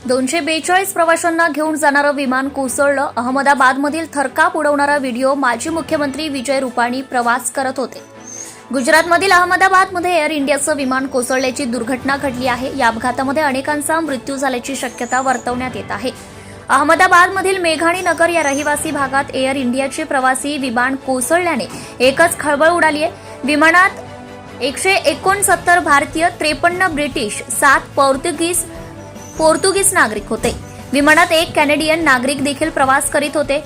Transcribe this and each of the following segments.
242 प्रवाशांना घेऊन जाणारं विमान कोसळलं. अहमदाबादमधील थरकाप उडवणारा व्हिडिओ. माजी मुख्यमंत्री विजय रुपाणी प्रवास करत होते. गुजरातमधील अहमदाबादमध्ये एअर इंडियाचं विमान कोसळल्याची दुर्घटना घडली आहे. या अपघातामध्ये अनेकांचा मृत्यू झाल्याची शक्यता वर्तवण्यात येत आहे. अहमदाबादमधील मेघाणी नगर या रहिवासी भागात एअर इंडियाचे प्रवासी विमान कोसळल्याने एकच खळबळ उडाली आहे. विमानात 169 भारतीय, 53 ब्रिटिश, 7 पोर्तुगीज नागरिक होते. विमानात एक कॅनेडियन नागरिक देखील प्रवास करीत होते.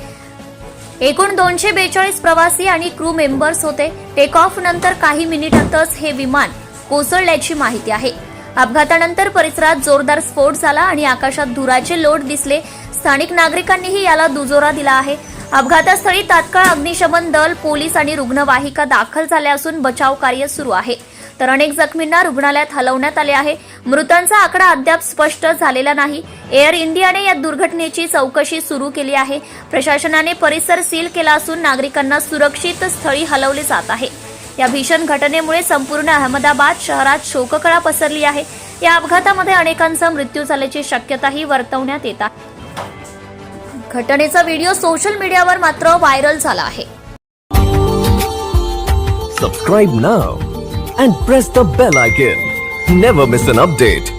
एकूण 242 प्रवासी आणि क्रू मेंबर्स होते. टेक ऑफ नंतर काही मिनिटातच हे विमान कोसळल्याची माहिती आहे. अपघातानंतर परिसरात जोरदार स्फोट झाला आणि आकाशात धुराचे लोट दिसले. स्थानिक नागरिकांनीही याला दुजोरा दिला आहे. अपघातास्थळी तात्काळ अग्निशमन दल, पोलीस आणि रुग्णवाहिका दाखल झाल्या असून बचाव कार्य सुरू आहे. तर अनेक जखमींना रुग्णालयात हलवण्यात आले आहे. मृतांचा आकडा अद्याप स्पष्ट झालेला नाही. एअर इंडियाने या दुर्घटनेची चौकशी सुरू केली आहे. प्रशासनाने परिसर सील केला असून नागरिकांना सुरक्षित स्थळी हलवले जात आहे. या भीषण घटनेमुळे संपूर्ण अहमदाबाद शहरात शोककळा पसरली आहे. या अपघातामध्ये अनेकांचा मृत्यू झाल्याची शक्यताही वर्तवण्यात येत आहे. घटनेचा व्हिडिओ सोशल मीडियावर मात्र व्हायरल झाला आहे. Subscribe now and press the bell icon. Never miss an update.